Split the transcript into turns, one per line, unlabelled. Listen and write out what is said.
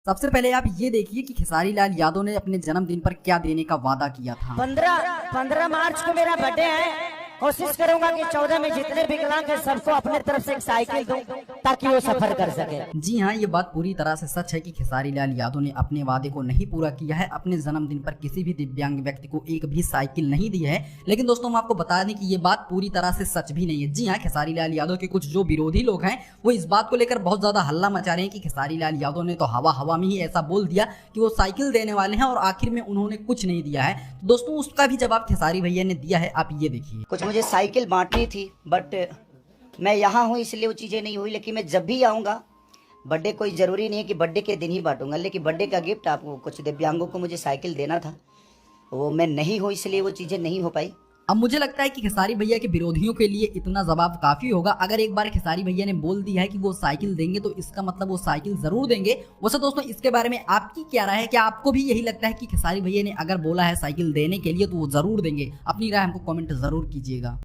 सबसे पहले आप ये देखिए कि खेसारी लाल यादव ने अपने जन्मदिन पर क्या देने का वादा किया था।
15 मार्च को मेरा बर्थडे है। कोशिश करूंगा कि 14 में जितने विकलांग हैं सबको अपने तरफ से एक साइकिल दूं ताकि वो सफर कर सके।
जी हाँ, ये बात पूरी तरह से सच है कि खेसारी लाल यादव ने अपने वादे को नहीं पूरा किया है। अपने जन्मदिन पर किसी भी दिव्यांग व्यक्ति को एक भी साइकिल नहीं दी है। लेकिन दोस्तों, हम आपको बता दें कि ये बात पूरी तरह से सच भी नहीं है। जी हाँ, खेसारी लाल यादव के कुछ जो विरोधी लोग हैं वो इस बात को लेकर बहुत ज्यादा हल्ला मचा रहे हैं कि खेसारी लाल यादव ने तो हवा हवा में ही ऐसा बोल दिया कि वो साइकिल देने वाले हैं और आखिर में उन्होंने कुछ नहीं दिया है। तो दोस्तों, उसका भी जवाब खेसारी भैया ने दिया है, आप ये देखिए।
कुछ मुझे साइकिल बांटनी थी बट मैं यहाँ हूँ इसलिए वो चीज़ें नहीं हुई, लेकिन मैं जब भी आऊँगा, बर्थडे कोई ज़रूरी नहीं है कि बर्थडे के दिन ही बांटूंगा, लेकिन बर्थडे का गिफ्ट आपको कुछ दिव्यांगों को मुझे साइकिल देना था, वो मैं नहीं हूँ इसलिए वो चीज़ें नहीं हो पाई।
अब मुझे लगता है कि खेसारी भैया के विरोधियों के लिए इतना जवाब काफी होगा। अगर एक बार खेसारी भैया ने बोल दिया है कि वो साइकिल देंगे तो इसका मतलब वो साइकिल जरूर देंगे। वैसे दोस्तों, इसके बारे में आपकी क्या राय है? क्या आपको भी यही लगता है कि खेसारी भैया ने अगर बोला है साइकिल देने के लिए तो वो जरूर देंगे? अपनी राय हमको कमेंट जरूर कीजिएगा।